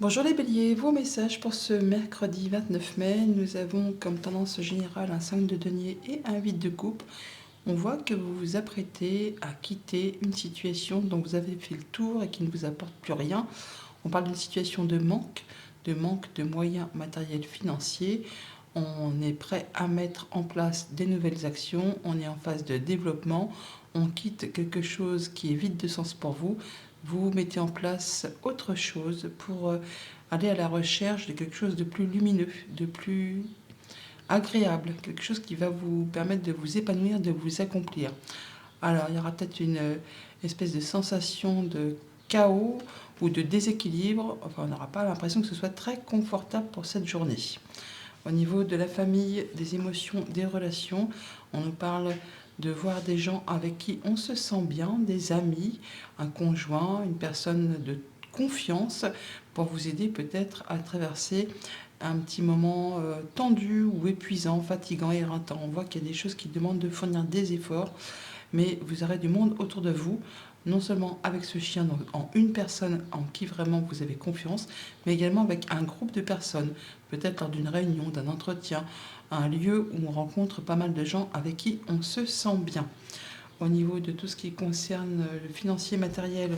Bonjour les béliers, vos messages pour ce mercredi 29 mai. Nous avons comme tendance générale un 5 de denier et un 8 de coupe. On voit que vous vous apprêtez à quitter une situation dont vous avez fait le tour et qui ne vous apporte plus rien. On parle d'une situation de moyens matériels financiers. On est prêt à mettre en place des nouvelles actions, on est en phase de développement, on quitte quelque chose qui est vide de sens pour vous. Vous mettez en place autre chose pour aller à la recherche de quelque chose de plus lumineux, de plus agréable, quelque chose qui va vous permettre de vous épanouir, de vous accomplir. Alors, il y aura peut-être une espèce de sensation de chaos ou de déséquilibre. Enfin, on n'aura pas l'impression que ce soit très confortable pour cette journée. Au niveau de la famille, des émotions, des relations, on nous parle de voir des gens avec qui on se sent bien, des amis, un conjoint, une personne de confiance pour vous aider peut-être à traverser un petit moment tendu ou épuisant, fatigant, éreintant. On voit qu'il y a des choses qui demandent de fournir des efforts, mais vous aurez du monde autour de vous, non seulement avec ce chien, donc en une personne en qui vraiment vous avez confiance, mais également avec un groupe de personnes, peut-être lors d'une réunion, d'un entretien, un lieu où on rencontre pas mal de gens avec qui on se sent bien. Au niveau de tout ce qui concerne le financier matériel,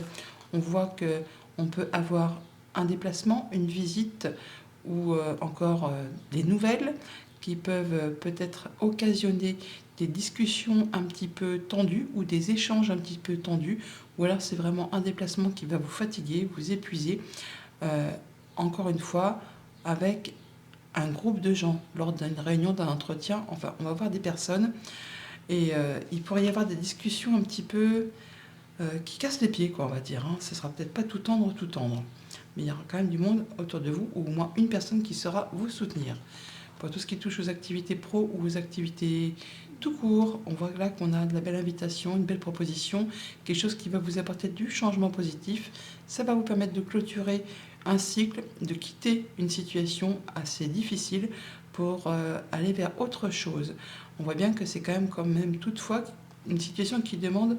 on voit que on peut avoir un déplacement, une visite ou encore des nouvelles qui peuvent peut-être occasionner des discussions un petit peu tendues ou des échanges un petit peu tendus, ou alors c'est vraiment un déplacement qui va vous fatiguer, vous épuiser, euh, encore une fois, avec un groupe de gens lors d'une réunion, d'un entretien. Enfin, on va voir des personnes et il pourrait y avoir des discussions un petit peu qui cassent les pieds, quoi, on va dire. Hein. Ce sera peut-être pas tout tendre, tout tendre. Mais il y aura quand même du monde autour de vous, ou au moins une personne qui saura vous soutenir. Pour tout ce qui touche aux activités pro ou aux activités tout court, on voit là qu'on a de la belle invitation, une belle proposition, quelque chose qui va vous apporter du changement positif. Ça va vous permettre de clôturer un cycle, de quitter une situation assez difficile pour aller vers autre chose. On voit bien que c'est quand même toutefois une situation qui demande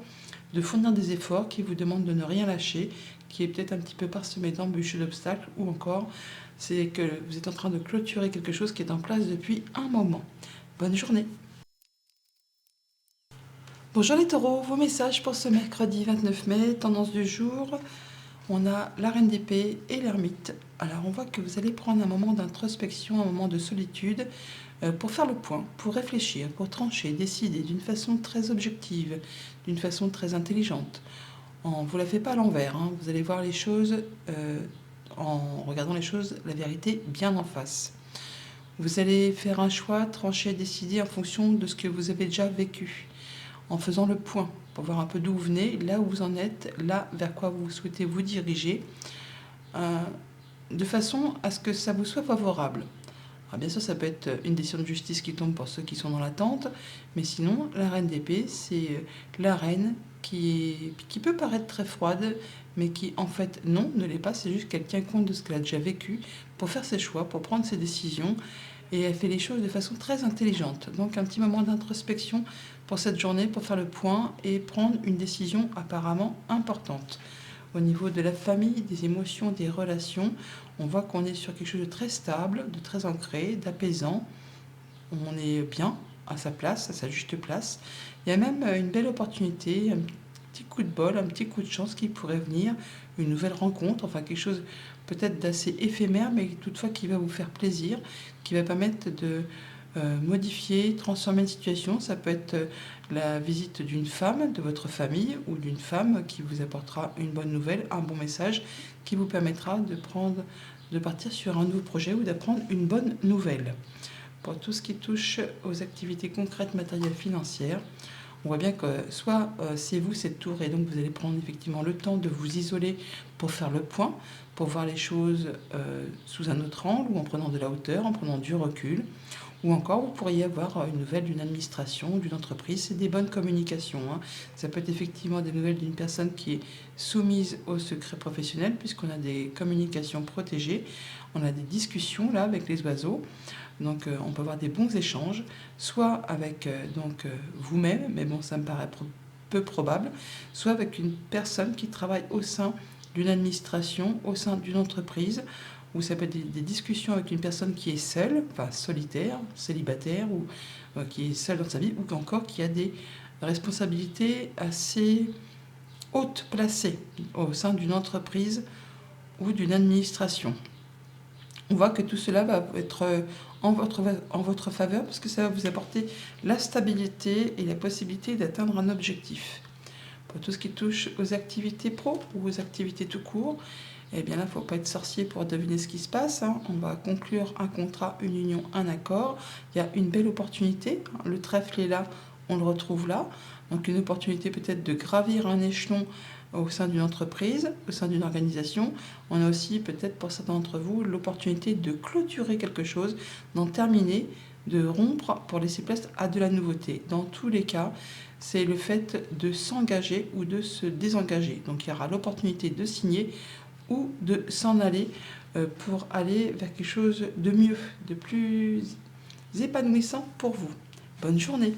de fournir des efforts, qui vous demande de ne rien lâcher, qui est peut-être un petit peu parsemé d'embûches et d'obstacles, ou encore c'est que vous êtes en train de clôturer quelque chose qui est en place depuis un moment. Bonne journée. Bonjour les taureaux, vos messages pour ce mercredi 29 mai, tendance du jour, on a la reine d'épée et l'ermite. Alors on voit que vous allez prendre un moment d'introspection, un moment de solitude pour faire le point, pour réfléchir, pour trancher, décider d'une façon très objective, d'une façon très intelligente. Vous ne la faites pas à l'envers, hein. Vous allez voir les choses en regardant les choses, la vérité bien en face. Vous allez faire un choix, trancher, décider en fonction de ce que vous avez déjà vécu, en faisant le point, pour voir un peu d'où vous venez, là où vous en êtes, là vers quoi vous souhaitez vous diriger, euh, de façon à ce que ça vous soit favorable. Alors bien sûr, ça peut être une décision de justice qui tombe pour ceux qui sont dans l'attente, mais sinon, la reine d'épée, c'est la reine qui peut paraître très froide, mais qui en fait non, ne l'est pas, c'est juste qu'elle tient compte de ce qu'elle a déjà vécu pour faire ses choix, pour prendre ses décisions, et elle fait les choses de façon très intelligente. Donc un petit moment d'introspection pour cette journée, pour faire le point et prendre une décision apparemment importante. Au niveau de la famille, des émotions, des relations, on voit qu'on est sur quelque chose de très stable, de très ancré, d'apaisant. On est bien à sa place, à sa juste place. Il y a même une belle opportunité, un petit coup de bol, un petit coup de chance qui pourrait venir, une nouvelle rencontre, enfin quelque chose peut-être d'assez éphémère, mais toutefois qui va vous faire plaisir, qui va permettre de modifier, transformer une situation. Ça peut être la visite d'une femme de votre famille ou d'une femme qui vous apportera une bonne nouvelle, un bon message qui vous permettra de partir sur un nouveau projet ou d'apprendre une bonne nouvelle. Pour tout ce qui touche aux activités concrètes, matérielles, financières, on voit bien que soit c'est vous cette tour et donc vous allez prendre effectivement le temps de vous isoler pour faire le point, pour voir les choses sous un autre angle ou en prenant de la hauteur, en prenant du recul. Ou encore, vous pourriez avoir une nouvelle d'une administration, d'une entreprise. C'est des bonnes communications. Hein. Ça peut être effectivement des nouvelles d'une personne qui est soumise au secret professionnel, puisqu'on a des communications protégées. On a des discussions là avec les oiseaux. Donc on peut avoir des bons échanges, soit avec vous-même, mais bon, ça me paraît peu probable, soit avec une personne qui travaille au sein d'une administration, au sein d'une entreprise. ou ça peut être des discussions avec une personne qui est seule, enfin solitaire, célibataire, ou qui est seule dans sa vie, ou encore qui a des responsabilités assez hautes placées au sein d'une entreprise ou d'une administration. On voit que tout cela va être en votre faveur parce que ça va vous apporter la stabilité et la possibilité d'atteindre un objectif. Pour tout ce qui touche aux activités pro ou aux activités tout court, eh bien là, il ne faut pas être sorcier pour deviner ce qui se passe. On va conclure un contrat, une union, un accord. Il y a une belle opportunité. Le trèfle est là, on le retrouve là. Donc une opportunité peut-être de gravir un échelon au sein d'une entreprise, au sein d'une organisation. On a aussi peut-être pour certains d'entre vous l'opportunité de clôturer quelque chose, d'en terminer, de rompre pour laisser place à de la nouveauté. Dans tous les cas, c'est le fait de s'engager ou de se désengager. Donc il y aura l'opportunité de signer ou de s'en aller pour aller vers quelque chose de mieux, de plus épanouissant pour vous. Bonne journée.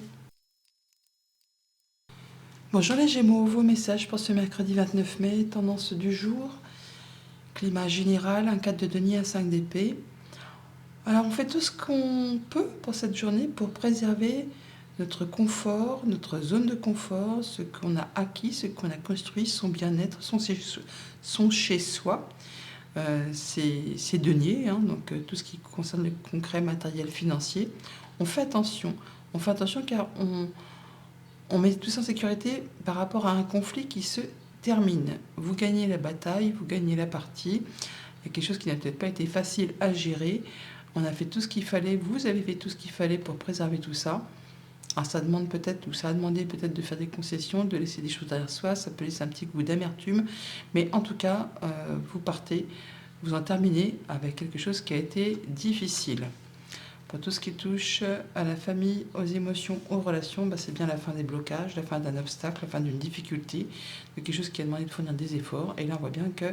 Bonjour les Gémeaux, vos messages pour ce mercredi 29 mai, tendance du jour, climat général, un 4 de denier, un 5 d'épée. Alors on fait tout ce qu'on peut pour cette journée pour préserver notre confort, notre zone de confort, ce qu'on a acquis, ce qu'on a construit, son bien-être, son chez-soi. C'est denier, donc tout ce qui concerne le concret, matériel, financier. On fait attention car on met tout ça en sécurité par rapport à un conflit qui se termine. Vous gagnez la bataille, vous gagnez la partie. Il y a quelque chose qui n'a peut-être pas été facile à gérer. On a fait tout ce qu'il fallait, vous avez fait tout ce qu'il fallait pour préserver tout ça. Alors ça demande peut-être, ou ça a demandé peut-être de faire des concessions, de laisser des choses derrière soi, ça peut laisser un petit goût d'amertume. Mais en tout cas, vous partez, vous en terminez avec quelque chose qui a été difficile. Pour tout ce qui touche à la famille, aux émotions, aux relations, c'est bien la fin des blocages, la fin d'un obstacle, la fin d'une difficulté, de quelque chose qui a demandé de fournir des efforts. Et là, on voit bien que,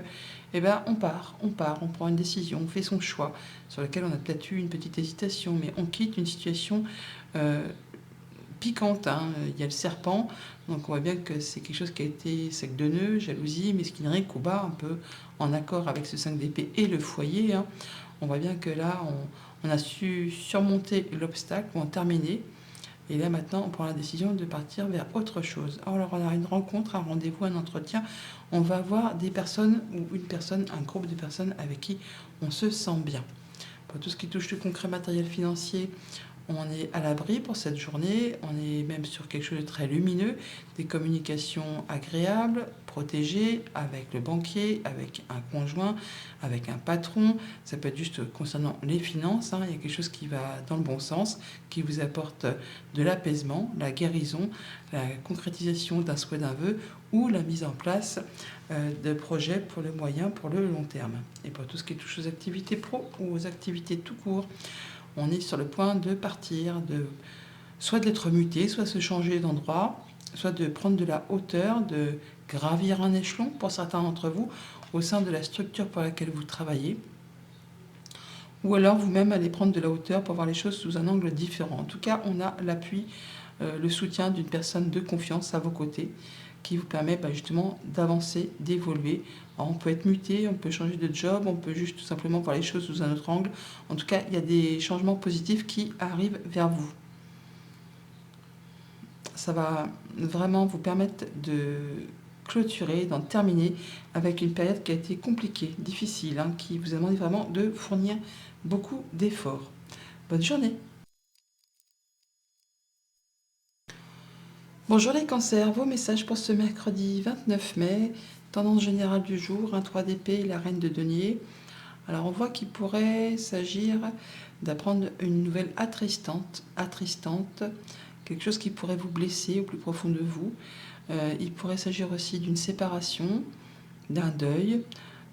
on part, on prend une décision, on fait son choix, sur lequel on a peut-être eu une petite hésitation, mais on quitte une situation piquante. Il y a le serpent, donc on voit bien que c'est quelque chose qui a été sec de nœuds, jalousie, mesquinerie, coup bas, un peu en accord avec ce 5 d'épée et le foyer. On voit bien que là, on a su surmonter l'obstacle ou en terminer. Et là, maintenant, on prend la décision de partir vers autre chose. Alors, on a une rencontre, un rendez-vous, un entretien. On va voir des personnes ou une personne, un groupe de personnes avec qui on se sent bien. Pour tout ce qui touche le concret matériel financier, on est à l'abri pour cette journée, on est même sur quelque chose de très lumineux, des communications agréables, protégées, avec le banquier, avec un conjoint, avec un patron. Ça peut être juste concernant les finances, il y a quelque chose qui va dans le bon sens, qui vous apporte de l'apaisement, la guérison, la concrétisation d'un souhait, d'un vœu, ou la mise en place de projets pour le moyen, pour le long terme. Et pour tout ce qui touche aux activités pro ou aux activités tout court, on est sur le point de partir, soit d'être muté, soit se changer d'endroit, soit de prendre de la hauteur, de gravir un échelon pour certains d'entre vous au sein de la structure pour laquelle vous travaillez. Ou alors vous-même allez prendre de la hauteur pour voir les choses sous un angle différent. En tout cas, on a l'appui, le soutien d'une personne de confiance à vos côtés qui vous permet justement d'avancer, d'évoluer. Alors, on peut être muté, on peut changer de job, on peut juste tout simplement voir les choses sous un autre angle. En tout cas, il y a des changements positifs qui arrivent vers vous. Ça va vraiment vous permettre de clôturer, d'en terminer avec une période qui a été compliquée, difficile, qui vous a demandé vraiment de fournir beaucoup d'efforts. Bonne journée. Bonjour les cancers, vos messages pour ce mercredi 29 mai, tendance générale du jour, un 3 d'épée, la reine de denier. Alors on voit qu'il pourrait s'agir d'apprendre une nouvelle attristante, quelque chose qui pourrait vous blesser au plus profond de vous. Il pourrait s'agir aussi d'une séparation, d'un deuil,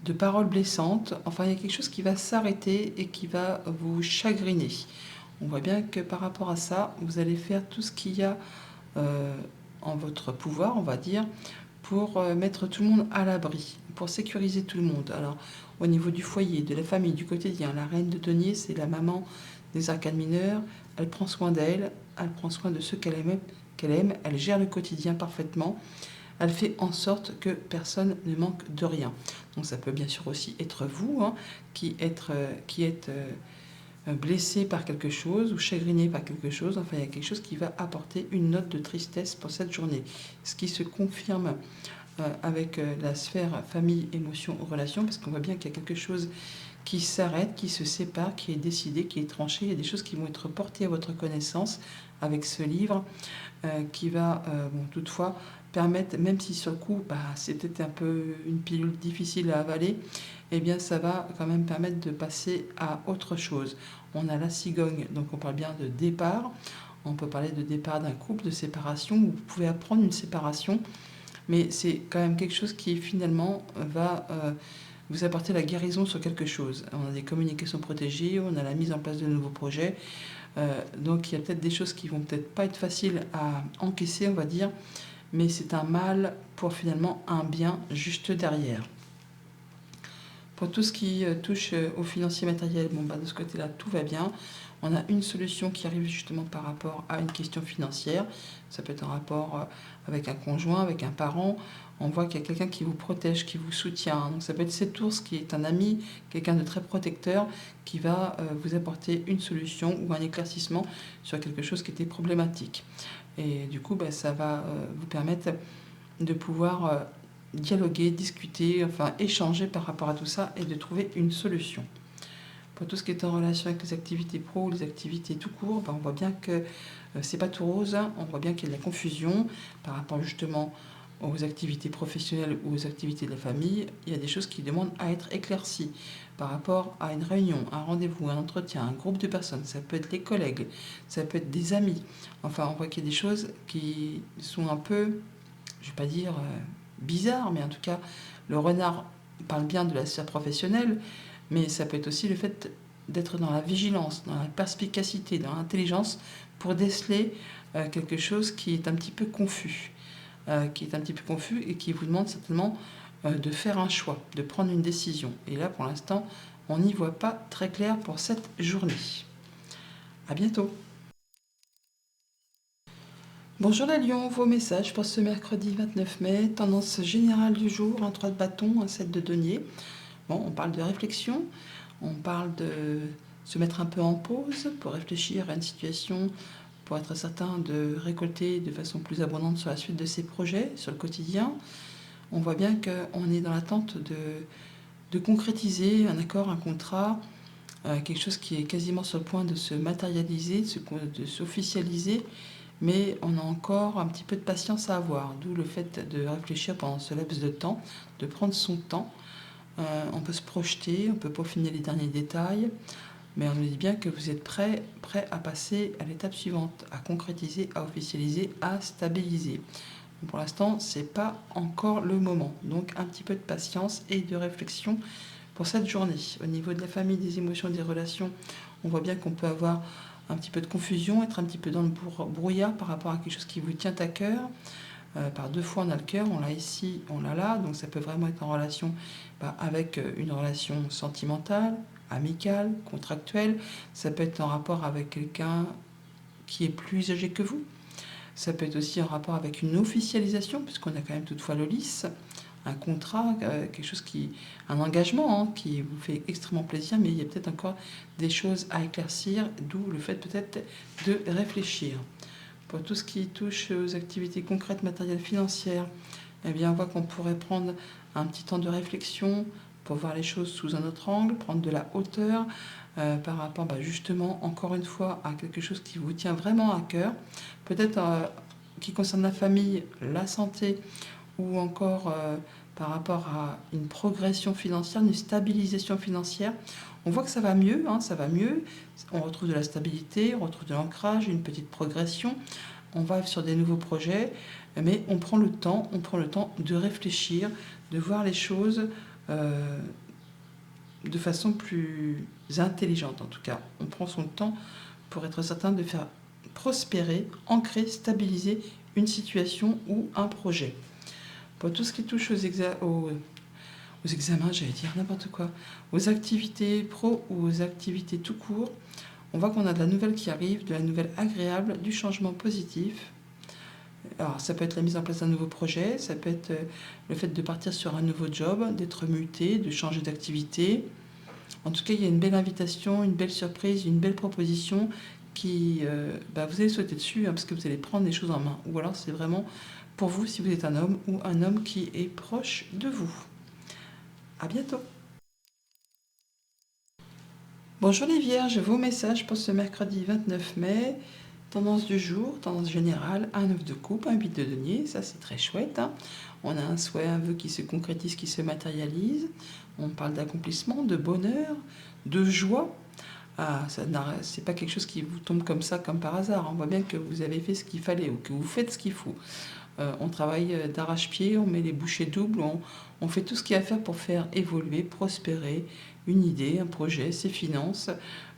de paroles blessantes. Enfin, il y a quelque chose qui va s'arrêter et qui va vous chagriner. On voit bien que par rapport à ça, vous allez faire tout ce qu'il y a en votre pouvoir, on va dire, pour mettre tout le monde à l'abri, pour sécuriser tout le monde. Alors, au niveau du foyer, de la famille, du quotidien, la reine de denier, c'est la maman des arcanes mineurs. Elle prend soin d'elle, elle prend soin de ceux qu'elle aime, elle gère le quotidien parfaitement. elle fait en sorte que personne ne manque de rien. Donc ça peut bien sûr aussi être vous, hein, qui êtes blessé par quelque chose ou chagriné par quelque chose. Enfin, il y a quelque chose qui va apporter une note de tristesse pour cette journée. Ce qui se confirme avec la sphère famille, émotion, relation, parce qu'on voit bien qu'il y a quelque chose qui s'arrête, qui se sépare, qui est décidé, qui est tranché. Il y a des choses qui vont être portées à votre connaissance avec ce livre qui va toutefois permettre, même si sur le coup c'était un peu une pilule difficile à avaler, eh bien ça va quand même permettre de passer à autre chose. On a la cigogne, donc on parle bien de départ. On peut parler de départ d'un couple, de séparation, où vous pouvez apprendre une séparation, mais c'est quand même quelque chose qui finalement va vous apporter la guérison sur quelque chose. On a des communications protégées, on a la mise en place de nouveaux projets, donc il y a peut-être des choses qui vont peut-être pas être faciles à encaisser, on va dire, mais c'est un mal pour finalement un bien juste derrière. Pour tout ce qui touche au financier matériel, de ce côté-là, tout va bien. On a une solution qui arrive justement par rapport à une question financière. Ça peut être un rapport avec un conjoint, avec un parent. On voit qu'il y a quelqu'un qui vous protège, qui vous soutient. Donc ça peut être cet ours qui est un ami, quelqu'un de très protecteur, qui va vous apporter une solution ou un éclaircissement sur quelque chose qui était problématique. Et du coup, ça va vous permettre de pouvoir dialoguer, discuter, enfin échanger par rapport à tout ça et de trouver une solution. Pour tout ce qui est en relation avec les activités pro ou les activités tout court, on voit bien que c'est pas tout rose, on voit bien qu'il y a de la confusion par rapport justement aux activités professionnelles ou aux activités de la famille. Il y a des choses qui demandent à être éclaircies par rapport à une réunion, un rendez-vous, un entretien, un groupe de personnes. Ça peut être les collègues, ça peut être des amis. Enfin, on voit qu'il y a des choses qui sont un peu, je ne vais pas dire bizarres, mais en tout cas, le renard parle bien de la sphère professionnelle, mais ça peut être aussi le fait d'être dans la vigilance, dans la perspicacité, dans l'intelligence, pour déceler quelque chose qui est un petit peu confus. Et qui vous demande certainement de faire un choix, de prendre une décision. Et là, pour l'instant, on n'y voit pas très clair pour cette journée. À bientôt. Bonjour les lions, vos messages pour ce mercredi 29 mai. Tendance générale du jour, un 3 de bâton, un 7 de denier. Bon, on parle de réflexion, on parle de se mettre un peu en pause pour réfléchir à une situation, pour être certain de récolter de façon plus abondante sur la suite de ses projets, sur le quotidien. On voit bien qu'on est dans l'attente de concrétiser un accord, un contrat, quelque chose qui est quasiment sur le point de se matérialiser, de s'officialiser, mais on a encore un petit peu de patience à avoir, d'où le fait de réfléchir pendant ce laps de temps, de prendre son temps. On peut se projeter, on peut peaufiner les derniers détails, mais on nous dit bien que vous êtes prêt à passer à l'étape suivante, à concrétiser, à officialiser, à stabiliser. Pour l'instant, ce n'est pas encore le moment. Donc un petit peu de patience et de réflexion pour cette journée. Au niveau de la famille, des émotions, des relations, on voit bien qu'on peut avoir un petit peu de confusion, être un petit peu dans le brouillard par rapport à quelque chose qui vous tient à cœur. Par deux fois, on a le cœur, on l'a ici, on l'a là. Donc ça peut vraiment être en relation avec une relation sentimentale, amicale, contractuelle. Ça peut être en rapport avec quelqu'un qui est plus âgé que vous. Ça peut être aussi en rapport avec une officialisation, puisqu'on a quand même toutefois le lice, un contrat, quelque chose un engagement qui vous fait extrêmement plaisir, mais il y a peut-être encore des choses à éclaircir, d'où le fait peut-être de réfléchir. Pour tout ce qui touche aux activités concrètes, matérielles, financières, eh bien, on voit qu'on pourrait prendre un petit temps de réflexion pour voir les choses sous un autre angle, prendre de la hauteur par rapport justement, encore une fois, à quelque chose qui vous tient vraiment à cœur, peut-être qui concerne la famille, la santé, ou encore par rapport à une progression financière, une stabilisation financière. On voit que ça va mieux, ça va mieux. On retrouve de la stabilité, on retrouve de l'ancrage, une petite progression. On va sur des nouveaux projets, mais on prend le temps de réfléchir, de voir les choses de façon plus intelligente en tout cas. On prend son temps pour être certain de faire prospérer, ancrer, stabiliser une situation ou un projet. Pour tout ce qui touche aux examens, j'allais dire n'importe quoi, aux activités pro ou aux activités tout court, on voit qu'on a de la nouvelle qui arrive, de la nouvelle agréable, du changement positif. Alors, ça peut être la mise en place d'un nouveau projet, ça peut être le fait de partir sur un nouveau job, d'être muté, de changer d'activité. En tout cas, il y a une belle invitation, une belle surprise, une belle proposition qui, vous allez sauter dessus parce que vous allez prendre les choses en main. Ou alors, c'est vraiment pour vous si vous êtes un homme ou un homme qui est proche de vous. À bientôt. Bonjour les Vierges, vos messages pour ce mercredi 29 mai. Tendance du jour, tendance générale, un 9 de coupe, un 8 de denier, ça c'est très chouette. On a un souhait, un vœu qui se concrétise, qui se matérialise. On parle d'accomplissement, de bonheur, de joie. Ah, c'est pas quelque chose qui vous tombe comme ça, comme par hasard. On voit bien que vous avez fait ce qu'il fallait ou que vous faites ce qu'il faut. On travaille d'arrache-pied, on met les bouchées doubles, on fait tout ce qu'il y a à faire pour faire évoluer, prospérer une idée, un projet, ses finances,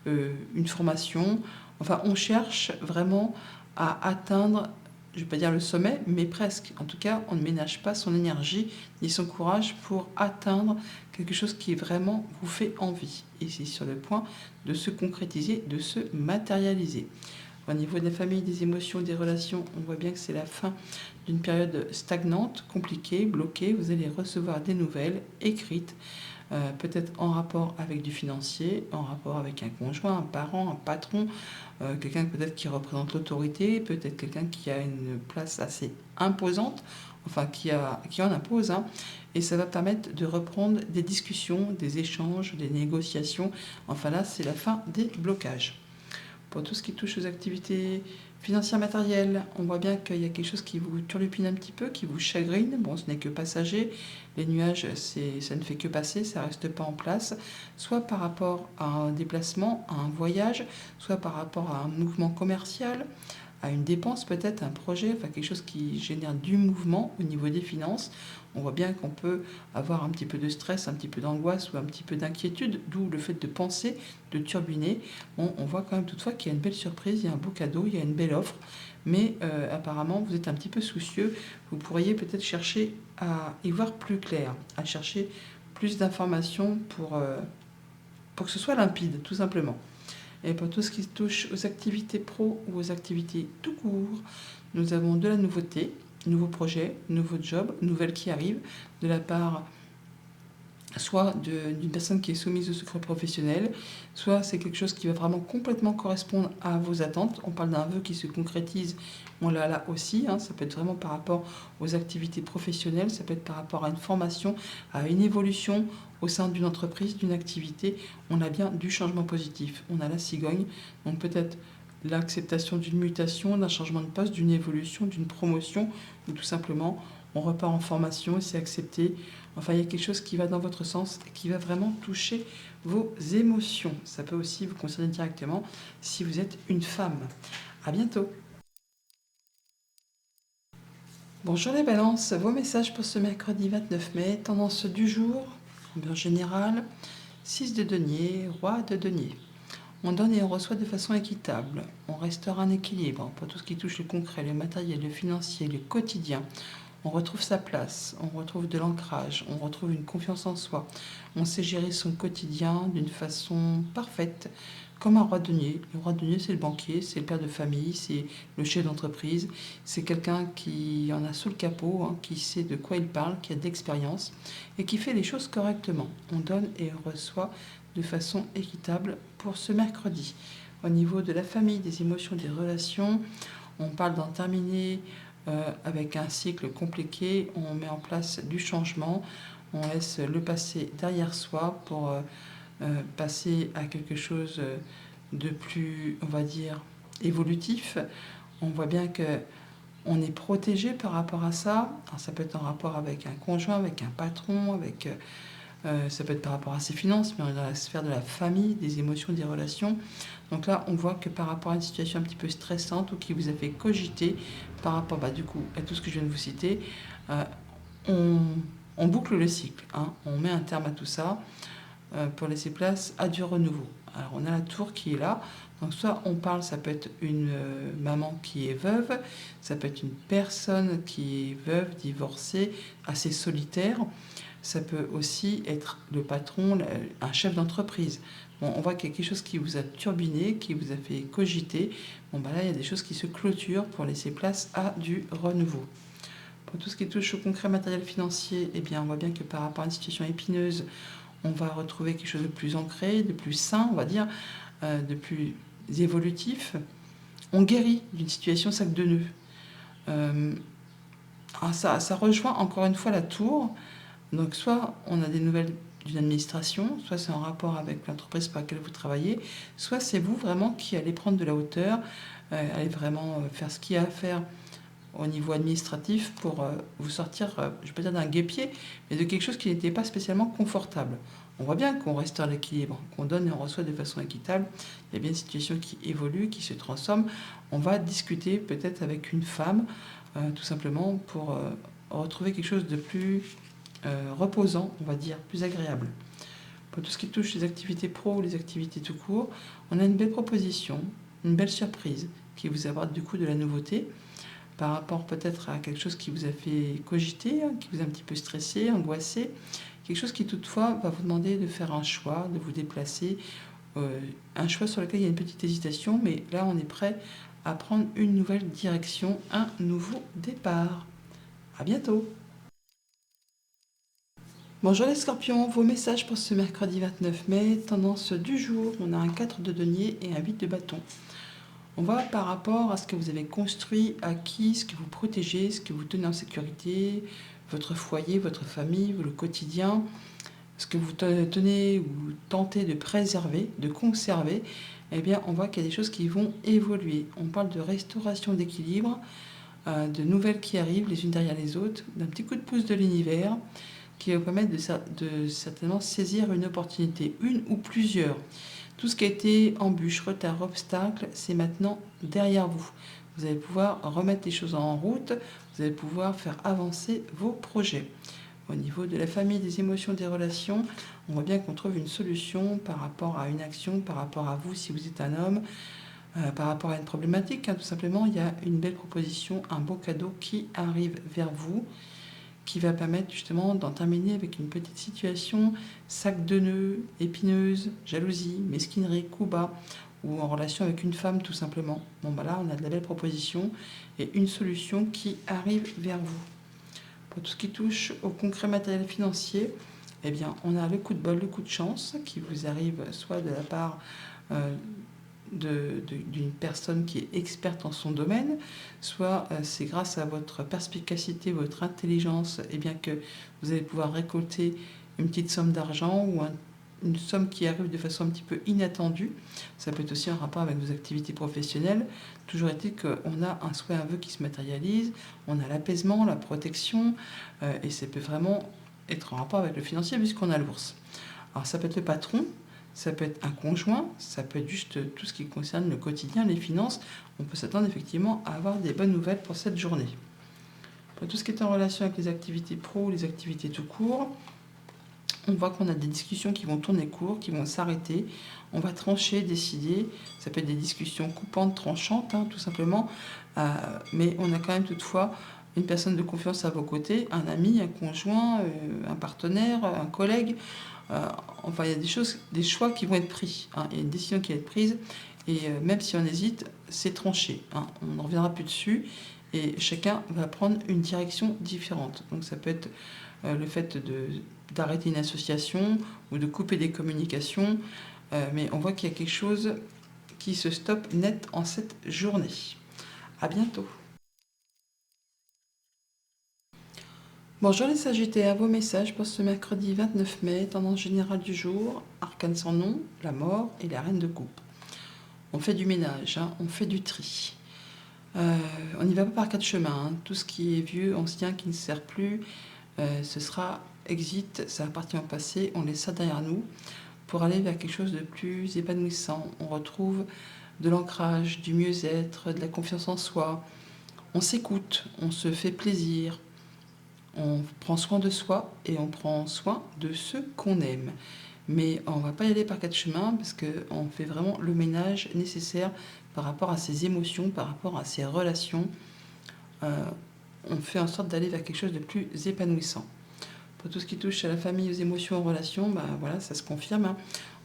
une formation. Enfin, on cherche vraiment à atteindre, je ne vais pas dire le sommet, mais presque. En tout cas, on ne ménage pas son énergie ni son courage pour atteindre quelque chose qui vraiment vous fait envie. Et c'est sur le point de se concrétiser, de se matérialiser. Au niveau de la famille, des émotions, des relations, on voit bien que c'est la fin d'une période stagnante, compliquée, bloquée. Vous allez recevoir des nouvelles écrites, peut-être en rapport avec du financier, en rapport avec un conjoint, un parent, un patron, quelqu'un peut-être qui représente l'autorité, peut-être quelqu'un qui a une place assez imposante, enfin qui en impose, hein. Et ça va permettre de reprendre des discussions, des échanges, des négociations. Enfin là, c'est la fin des blocages. Pour tout ce qui touche aux activités financières matérielles, on voit bien qu'il y a quelque chose qui vous turlupine un petit peu, qui vous chagrine. Bon, ce n'est que passager. Les nuages, ça ne fait que passer, ça ne reste pas en place. Soit par rapport à un déplacement, à un voyage, soit par rapport à un mouvement commercial, à une dépense peut-être, un projet, enfin quelque chose qui génère du mouvement au niveau des finances. On voit bien qu'on peut avoir un petit peu de stress, un petit peu d'angoisse ou un petit peu d'inquiétude, d'où le fait de penser, de turbiner. Bon, on voit quand même toutefois qu'il y a une belle surprise, il y a un beau cadeau, il y a une belle offre, mais apparemment vous êtes un petit peu soucieux. Vous pourriez peut-être chercher à y voir plus clair, à chercher plus d'informations pour que ce soit limpide, tout simplement. Et pour tout ce qui touche aux activités pro ou aux activités tout court, nous avons de la nouveauté, nouveaux projets, nouveaux jobs, nouvelles qui arrivent de la part soit d'une personne qui est soumise au secret professionnel, soit c'est quelque chose qui va vraiment complètement correspondre à vos attentes. On parle d'un vœu qui se concrétise, on l'a là aussi, hein. Ça peut être vraiment par rapport aux activités professionnelles, ça peut être par rapport à une formation, à une évolution au sein d'une entreprise, d'une activité. On a bien du changement positif, on a la cigogne, donc peut-être l'acceptation d'une mutation, d'un changement de poste, d'une évolution, d'une promotion, ou tout simplement on repart en formation et c'est accepté. Enfin, il y a quelque chose qui va dans votre sens et qui va vraiment toucher vos émotions. Ça peut aussi vous concerner directement si vous êtes une femme. À bientôt. Bonjour les balances, vos messages pour ce mercredi 29 mai, tendance du jour, ambiance générale, 6 de denier, roi de denier. On donne et on reçoit de façon équitable. On restaure un équilibre pour tout ce qui touche le concret, le matériel, le financier, le quotidien. On retrouve sa place, on retrouve de l'ancrage, on retrouve une confiance en soi. On sait gérer son quotidien d'une façon parfaite, comme un roi denier. Le roi denier, c'est le banquier, c'est le père de famille, c'est le chef d'entreprise. C'est quelqu'un qui en a sous le capot, hein, qui sait de quoi il parle, qui a de l'expérience et qui fait les choses correctement. On donne et on reçoit de façon équitable pour ce mercredi. Au niveau de la famille, des émotions, des relations, on parle d'en terminer avec un cycle compliqué. On met en place du changement, on laisse le passé derrière soi pour passer à quelque chose de plus, on va dire, évolutif. On voit bien que on est protégé par rapport à ça. Alors, ça peut être en rapport avec un conjoint, avec un patron, ça peut être par rapport à ses finances, mais on est dans la sphère de la famille, des émotions, des relations. Donc là, on voit que par rapport à une situation un petit peu stressante ou qui vous a fait cogiter par rapport du coup, à tout ce que je viens de vous citer, euh, on, on boucle le cycle, hein. On met un terme à tout ça pour laisser place à du renouveau. Alors on a la tour qui est là. Donc soit on parle, ça peut être une maman qui est veuve, ça peut être une personne qui est veuve, divorcée, assez solitaire. Ça peut aussi être le patron, un chef d'entreprise. Bon, on voit qu'il y a quelque chose qui vous a turbiné, qui vous a fait cogiter. Bon, bah là, il y a des choses qui se clôturent pour laisser place à du renouveau. Pour tout ce qui touche au concret matériel financier, eh bien, on voit bien que par rapport à une situation épineuse, on va retrouver quelque chose de plus ancré, de plus sain, on va dire, de plus évolutif. On guérit d'une situation sac de nœuds. Euh, ça rejoint encore une fois la tour. Donc soit on a des nouvelles d'une administration, soit c'est en rapport avec l'entreprise pour laquelle vous travaillez, soit c'est vous vraiment qui allez prendre de la hauteur, allez vraiment faire ce qu'il y a à faire au niveau administratif pour vous sortir, je ne vais pas dire d'un guêpier, mais de quelque chose qui n'était pas spécialement confortable. On voit bien qu'on restaure l'équilibre, qu'on donne et on reçoit de façon équitable. Il y a bien une situation qui évolue, qui se transforme. On va discuter peut-être avec une femme, tout simplement pour retrouver quelque chose de plus reposant, on va dire, plus agréable. Pour tout ce qui touche les activités pro ou les activités tout court, on a une belle proposition, une belle surprise qui vous apporte du coup de la nouveauté par rapport peut-être à quelque chose qui vous a fait cogiter, qui vous a un petit peu stressé, angoissé, quelque chose qui toutefois va vous demander de faire un choix, de vous déplacer, un choix sur lequel il y a une petite hésitation, mais là on est prêt à prendre une nouvelle direction, un nouveau départ. À bientôt. Bonjour les scorpions, vos messages pour ce mercredi 29 mai, tendance du jour, on a un 4 de denier et un 8 de bâton. On va par rapport à ce que vous avez construit, acquis, ce que vous protégez, ce que vous tenez en sécurité, votre foyer, votre famille, le quotidien, ce que vous tenez ou tentez de préserver, de conserver, eh bien on voit qu'il y a des choses qui vont évoluer. On parle de restauration d'équilibre, de nouvelles qui arrivent les unes derrière les autres, d'un petit coup de pouce de l'univers qui va vous permettre de certainement saisir une opportunité, une ou plusieurs. Tout ce qui a été embûche, retard, obstacle, c'est maintenant derrière vous. Vous allez pouvoir remettre les choses en route, vous allez pouvoir faire avancer vos projets. Au niveau de la famille, des émotions, des relations, on voit bien qu'on trouve une solution par rapport à une action, par rapport à vous si vous êtes un homme, par rapport à une problématique. Tout simplement, il y a une belle proposition, un beau cadeau qui arrive vers vous, qui va permettre justement d'en terminer avec une petite situation, sac de nœuds, épineuse, jalousie, mesquinerie, coup bas, ou en relation avec une femme tout simplement. Bon bah là on a de la belle proposition et une solution qui arrive vers vous. Pour tout ce qui touche au concret matériel financier, eh bien on a le coup de bol, le coup de chance qui vous arrive soit de la part d'une personne qui est experte en son domaine, soit c'est grâce à votre perspicacité, votre intelligence, et bien que vous allez pouvoir récolter une petite somme d'argent ou une somme qui arrive de façon un petit peu inattendue. Ça peut être aussi en rapport avec vos activités professionnelles. Toujours est-il qu'on a un souhait, un vœu qui se matérialise, on a l'apaisement, la protection, et ça peut vraiment être en rapport avec le financier puisqu'on a l'ours. Alors ça peut être le patron, ça peut être un conjoint, ça peut être juste tout ce qui concerne le quotidien, les finances. On peut s'attendre effectivement à avoir des bonnes nouvelles pour cette journée. Pour tout ce qui est en relation avec les activités pro ou les activités tout court, on voit qu'on a des discussions qui vont tourner court, qui vont s'arrêter. On va trancher, décider. Ça peut être des discussions coupantes, tranchantes, tout simplement. Mais on a quand même toutefois une personne de confiance à vos côtés, un ami, un conjoint, un partenaire, un collègue. Enfin, il y a des choix qui vont être pris. Il y a une décision qui va être prise. Et même si on hésite, c'est tranché. On ne reviendra plus dessus. Et chacun va prendre une direction différente. Donc ça peut être le fait d'arrêter une association ou de couper des communications. Mais on voit qu'il y a quelque chose qui se stoppe net en cette journée. À bientôt. Bonjour les Sagittaires, vos messages pour ce mercredi 29 mai, tendance générale du jour, arcane sans nom, la mort et la reine de coupe. On fait du ménage, on fait du tri. On n'y va pas par quatre chemins. Tout ce qui est vieux, ancien, qui ne sert plus, ce sera exit, ça appartient au passé, on laisse ça derrière nous pour aller vers quelque chose de plus épanouissant. On retrouve de l'ancrage, du mieux-être, de la confiance en soi. On s'écoute, on se fait plaisir. On prend soin de soi et on prend soin de ceux qu'on aime. Mais on ne va pas y aller par quatre chemins parce qu'on fait vraiment le ménage nécessaire par rapport à ses émotions, par rapport à ses relations. On fait en sorte d'aller vers quelque chose de plus épanouissant. Pour tout ce qui touche à la famille, aux émotions, aux relations, voilà, ça se confirme.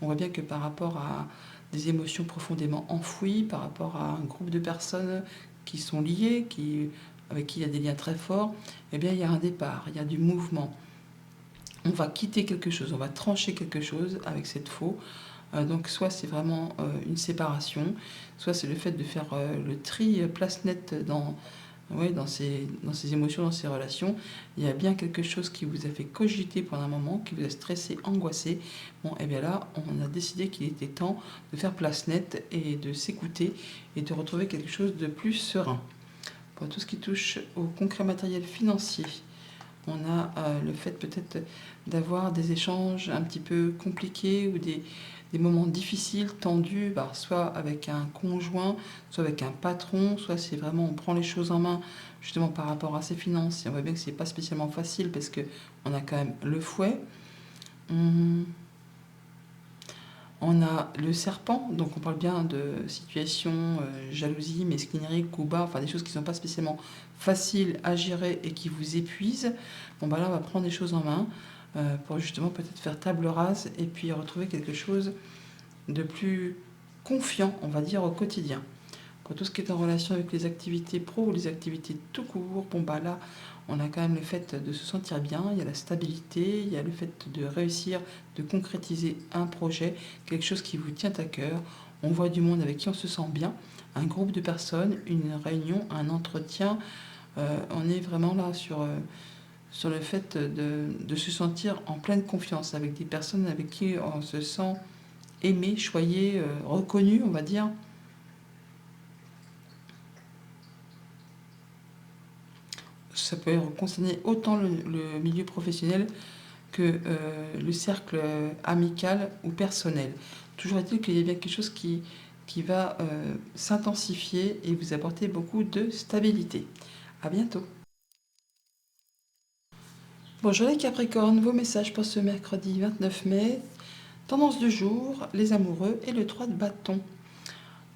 On voit bien que par rapport à des émotions profondément enfouies, par rapport à un groupe de personnes qui sont liées, avec qui il y a des liens très forts, eh bien, il y a un départ, il y a du mouvement. On va quitter quelque chose, on va trancher quelque chose avec cette faux. Donc soit c'est vraiment une séparation, soit c'est le fait de faire le tri place nette dans ces émotions, dans ces relations. Il y a bien quelque chose qui vous a fait cogiter pendant un moment, qui vous a stressé, angoissé. Bon, et bien là, on a décidé qu'il était temps de faire place nette et de s'écouter et de retrouver quelque chose de plus serein. Pour tout ce qui touche au concret matériel financier, on a le fait peut-être d'avoir des échanges un petit peu compliqués ou des moments difficiles, tendus, soit avec un conjoint, soit avec un patron, soit c'est vraiment on prend les choses en main justement par rapport à ses finances. Et on voit bien que c'est pas spécialement facile parce que on a quand même le fouet. On a le serpent, donc on parle bien de situation, jalousie, mesquinerie, coup bas, enfin des choses qui ne sont pas spécialement faciles à gérer et qui vous épuisent. Bon là on va prendre les choses en main pour justement peut-être faire table rase et puis retrouver quelque chose de plus confiant, on va dire, au quotidien. Pour tout ce qui est en relation avec les activités pro ou les activités tout court, là on a quand même le fait de se sentir bien, il y a la stabilité, il y a le fait de réussir, de concrétiser un projet, quelque chose qui vous tient à cœur. On voit du monde avec qui on se sent bien, un groupe de personnes, une réunion, un entretien. On est vraiment là sur le fait de se sentir en pleine confiance avec des personnes avec qui on se sent aimé, choyé, reconnu, on va dire. Ça peut concerner autant le milieu professionnel que le cercle amical ou personnel. Toujours est-il qu'il y a bien quelque chose qui va s'intensifier et vous apporter beaucoup de stabilité. À bientôt. Bonjour les Capricornes, vos messages pour ce mercredi 29 mai. Tendance du jour, les amoureux et le 3 de bâton.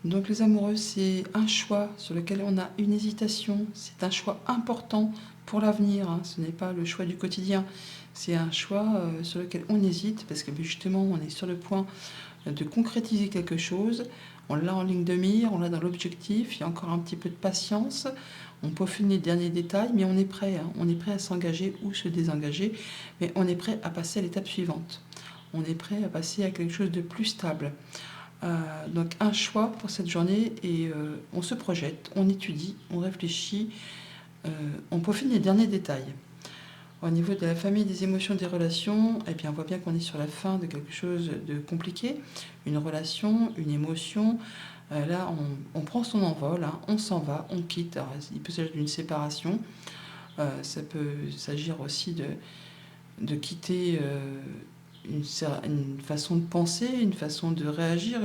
Donc les amoureux, c'est un choix sur lequel on a une hésitation. C'est un choix important pour l'avenir. Ce n'est pas le choix du quotidien. C'est un choix sur lequel on hésite parce que justement, on est sur le point de concrétiser quelque chose. On l'a en ligne de mire, on l'a dans l'objectif. Il y a encore un petit peu de patience. On peaufine les derniers détails, mais on est prêt. On est prêt à s'engager ou se désengager. Mais on est prêt à passer à l'étape suivante. On est prêt à passer à quelque chose de plus stable. Donc un choix pour cette journée et on se projette, on étudie, on réfléchit, on peaufine les derniers détails. Au niveau de la famille, des émotions, des relations, eh bien on voit bien qu'on est sur la fin de quelque chose de compliqué, une relation, une émotion. Là, on prend son envol, on s'en va, on quitte. Alors, il peut s'agir d'une séparation, ça peut s'agir aussi de quitter une façon de penser, une façon de réagir.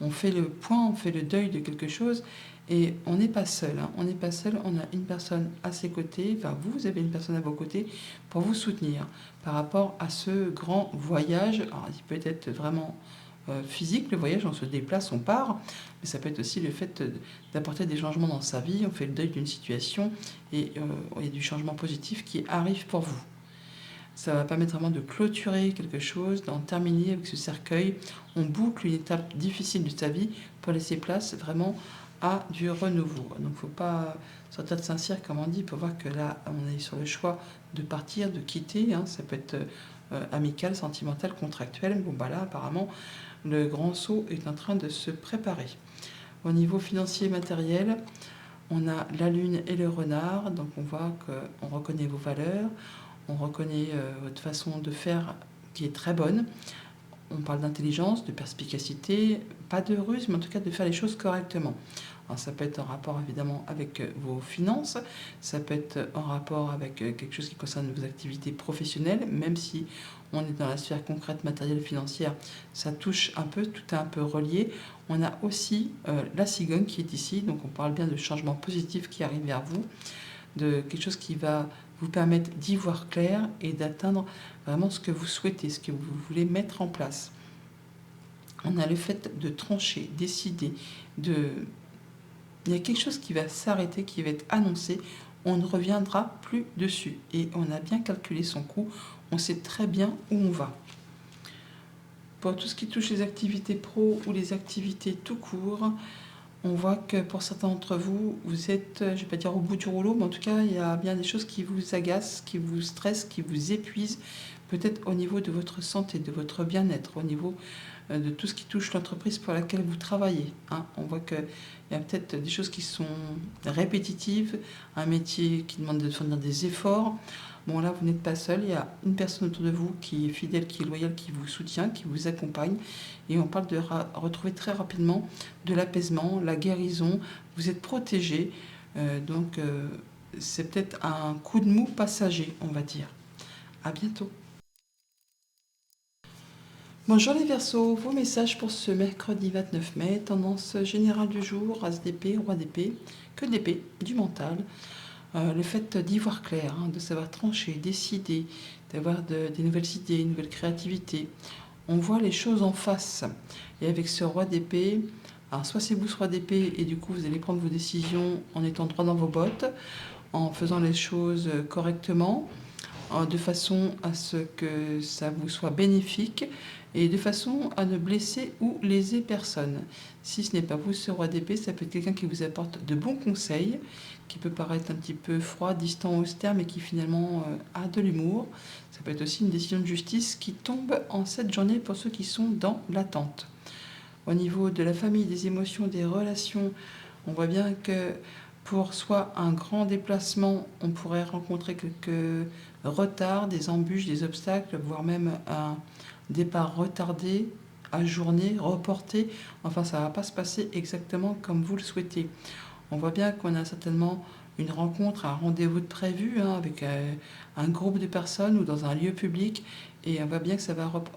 On fait le point, on fait le deuil de quelque chose et on n'est pas seul. On n'est pas seul, on a une personne à ses côtés, enfin vous avez une personne à vos côtés pour vous soutenir par rapport à ce grand voyage. Alors il peut être vraiment physique, le voyage, on se déplace, on part, mais ça peut être aussi le fait d'apporter des changements dans sa vie, on fait le deuil d'une situation et il y a du changement positif qui arrive pour vous. Ça va permettre vraiment de clôturer quelque chose, d'en terminer avec ce cercueil. On boucle une étape difficile de sa vie pour laisser place vraiment à du renouveau. Donc il ne faut pas sortir de Saint-Cyr, comme on dit, pour voir que là, on est sur le choix de partir, de quitter. Ça peut être amical, sentimental, contractuel. Là, apparemment, le grand saut est en train de se préparer. Au niveau financier et matériel, on a la lune et le renard. Donc on voit qu'on reconnaît vos valeurs. On reconnaît votre façon de faire qui est très bonne. On parle d'intelligence, de perspicacité, pas de ruse, mais en tout cas de faire les choses correctement. Alors ça peut être en rapport évidemment avec vos finances, ça peut être en rapport avec quelque chose qui concerne vos activités professionnelles, même si on est dans la sphère concrète, matérielle, financière, ça touche un peu, tout est un peu relié. On a aussi la cigogne qui est ici, donc on parle bien de changements positifs qui arrivent vers vous, de quelque chose qui va vous permettre d'y voir clair et d'atteindre vraiment ce que vous souhaitez, ce que vous voulez mettre en place. On a le fait de trancher, décider, il y a quelque chose qui va s'arrêter, qui va être annoncé, on ne reviendra plus dessus. Et on a bien calculé son coût, on sait très bien où on va. Pour tout ce qui touche les activités pro ou les activités tout court, on voit que pour certains d'entre vous, vous êtes, je ne vais pas dire au bout du rouleau, mais en tout cas, il y a bien des choses qui vous agacent, qui vous stressent, qui vous épuisent, peut-être au niveau de votre santé, de votre bien-être, au niveau de tout ce qui touche l'entreprise pour laquelle vous travaillez. Hein. On voit qu'il y a peut-être des choses qui sont répétitives, un métier qui demande de fournir des efforts. Bon, là, vous n'êtes pas seul, il y a une personne autour de vous qui est fidèle, qui est loyale, qui vous soutient, qui vous accompagne. Et on parle de retrouver très rapidement de l'apaisement, la guérison. Vous êtes protégé, donc c'est peut-être un coup de mou passager, on va dire. À bientôt. Bonjour les Verseaux, vos messages pour ce mercredi 29 mai, tendance générale du jour, as d'épée, roi d'épée, que d'épée, du mental. Le fait d'y voir clair, hein, de savoir trancher, décider, d'avoir des nouvelles idées, une nouvelle créativité. On voit les choses en face. Et avec ce roi d'épée, alors soit c'est vous ce roi d'épée et du coup vous allez prendre vos décisions en étant droit dans vos bottes, en faisant les choses correctement, de façon à ce que ça vous soit bénéfique et de façon à ne blesser ou léser personne. Si ce n'est pas vous ce roi d'épée, ça peut être quelqu'un qui vous apporte de bons conseils, qui peut paraître un petit peu froid, distant, austère, mais qui finalement a de l'humour. Ça peut être aussi une décision de justice qui tombe en cette journée pour ceux qui sont dans l'attente. Au niveau de la famille, des émotions, des relations, on voit bien que pour soit un grand déplacement, on pourrait rencontrer quelques retards, des embûches, des obstacles, voire même un départ retardé, ajourné, reporté. Enfin, ça ne va pas se passer exactement comme vous le souhaitez. On voit bien qu'on a certainement une rencontre, un rendez-vous de prévu avec un groupe de personnes ou dans un lieu public. Et on voit bien que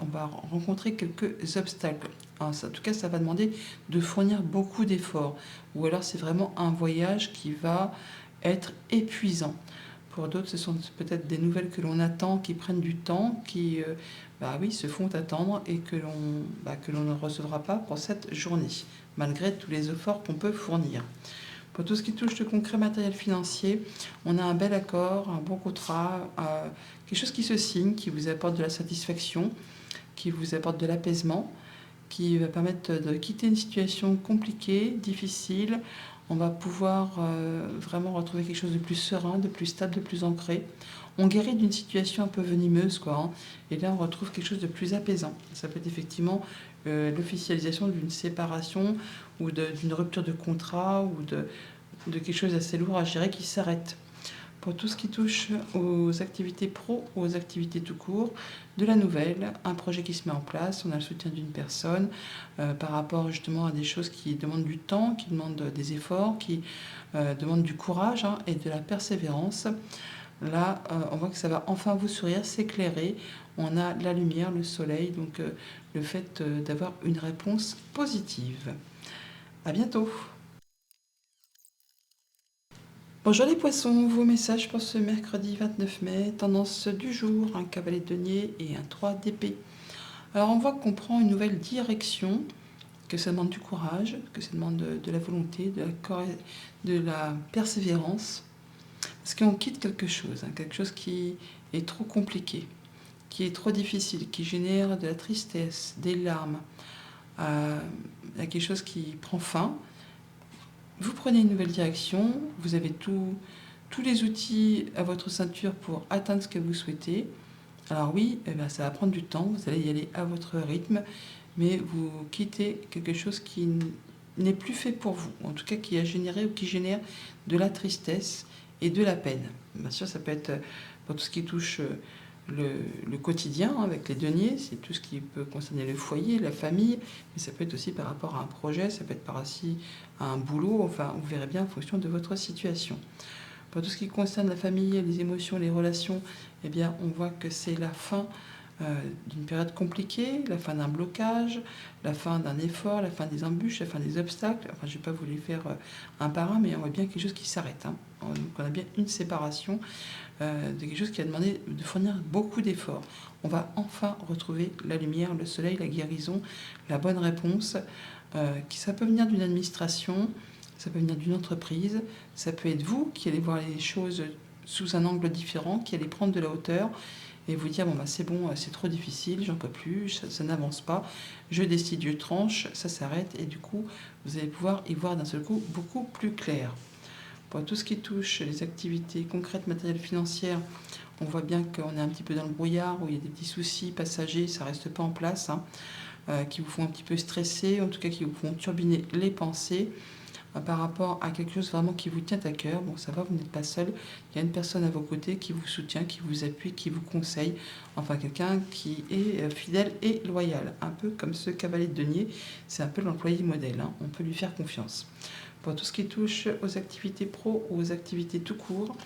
on va rencontrer quelques obstacles. En tout cas, ça va demander de fournir beaucoup d'efforts. Ou alors, c'est vraiment un voyage qui va être épuisant. Pour d'autres, ce sont peut-être des nouvelles que l'on attend, qui prennent du temps, qui oui, se font attendre et que l'on ne recevra pas pour cette journée, malgré tous les efforts qu'on peut fournir. Pour tout ce qui touche le concret matériel financier, on a un bel accord, un bon contrat, quelque chose qui se signe, qui vous apporte de la satisfaction, qui vous apporte de l'apaisement, qui va permettre de quitter une situation compliquée, difficile. On va pouvoir vraiment retrouver quelque chose de plus serein, de plus stable, de plus ancré. On guérit d'une situation un peu venimeuse, quoi. Hein, et là, on retrouve quelque chose de plus apaisant. Ça peut être effectivement l'officialisation d'une séparation ou d'une rupture de contrat ou de quelque chose d'assez lourd à gérer qui s'arrête. Pour tout ce qui touche aux activités pro, aux activités tout court, de la nouvelle, un projet qui se met en place, on a le soutien d'une personne par rapport justement à des choses qui demandent du temps, qui demandent des efforts, qui demandent du courage et de la persévérance. Là, on voit que ça va enfin vous sourire, s'éclairer. On a la lumière, le soleil, donc le fait d'avoir une réponse positive. À bientôt. Bonjour les poissons, vos messages pour ce mercredi 29 mai, tendance du jour, un cavalier de denier et un 3 d'épée. Alors on voit qu'on prend une nouvelle direction, que ça demande du courage, que ça demande de la volonté, de la persévérance, parce qu'on quitte quelque chose qui est trop compliqué, qui est trop difficile, qui génère de la tristesse, des larmes, il y a quelque chose qui prend fin. Vous prenez une nouvelle direction, vous avez tous les outils à votre ceinture pour atteindre ce que vous souhaitez. Alors oui, ça va prendre du temps, vous allez y aller à votre rythme, mais vous quittez quelque chose qui n'est plus fait pour vous, en tout cas qui a généré ou qui génère de la tristesse et de la peine. Bien sûr, ça peut être pour tout ce qui touche le quotidien avec les deniers, c'est tout ce qui peut concerner le foyer, la famille, mais ça peut être aussi par rapport à un projet, ça peut être par rapport à un boulot, enfin vous verrez bien en fonction de votre situation. Pour tout ce qui concerne la famille, les émotions, les relations, eh bien on voit que c'est la fin d'une période compliquée, la fin d'un blocage, la fin d'un effort, la fin des embûches, la fin des obstacles. Enfin, je ne vais pas vous les faire un par un, mais on voit bien quelque chose qui s'arrête. Donc on a bien une séparation de quelque chose qui a demandé de fournir beaucoup d'efforts. On va enfin retrouver la lumière, le soleil, la guérison, la bonne réponse. Ça peut venir d'une administration, ça peut venir d'une entreprise, ça peut être vous qui allez voir les choses sous un angle différent, qui allez prendre de la hauteur et vous dire bon bah c'est bon, c'est trop difficile, j'en peux plus, ça n'avance pas, je décide, je tranche, ça s'arrête et du coup vous allez pouvoir y voir d'un seul coup beaucoup plus clair. Pour tout ce qui touche les activités concrètes, matérielles, financières, on voit bien qu'on est un petit peu dans le brouillard, où il y a des petits soucis passagers, ça reste pas en place, hein, qui vous font un petit peu stresser, en tout cas qui vous font turbiner les pensées par rapport à quelque chose vraiment qui vous tient à cœur. Bon, ça va, vous n'êtes pas seul. Il y a une personne à vos côtés qui vous soutient, qui vous appuie, qui vous conseille. Enfin, quelqu'un qui est fidèle et loyal. Un peu comme ce cavalier de denier. C'est un peu l'employé modèle, hein. On peut lui faire confiance. Pour tout ce qui touche aux activités pro ou aux activités tout court,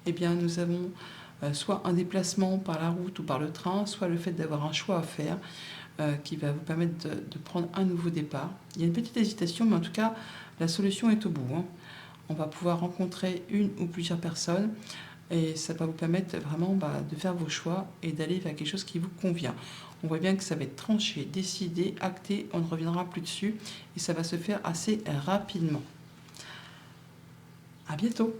eh bien, nous avons soit un déplacement par la route ou par le train, soit le fait d'avoir un choix à faire qui va vous permettre de prendre un nouveau départ. Il y a une petite hésitation, mais en tout cas, la solution est au bout, hein. On va pouvoir rencontrer une ou plusieurs personnes et ça va vous permettre vraiment de faire vos choix et d'aller vers quelque chose qui vous convient. On voit bien que ça va être tranché, décidé, acté, on ne reviendra plus dessus et ça va se faire assez rapidement. À bientôt!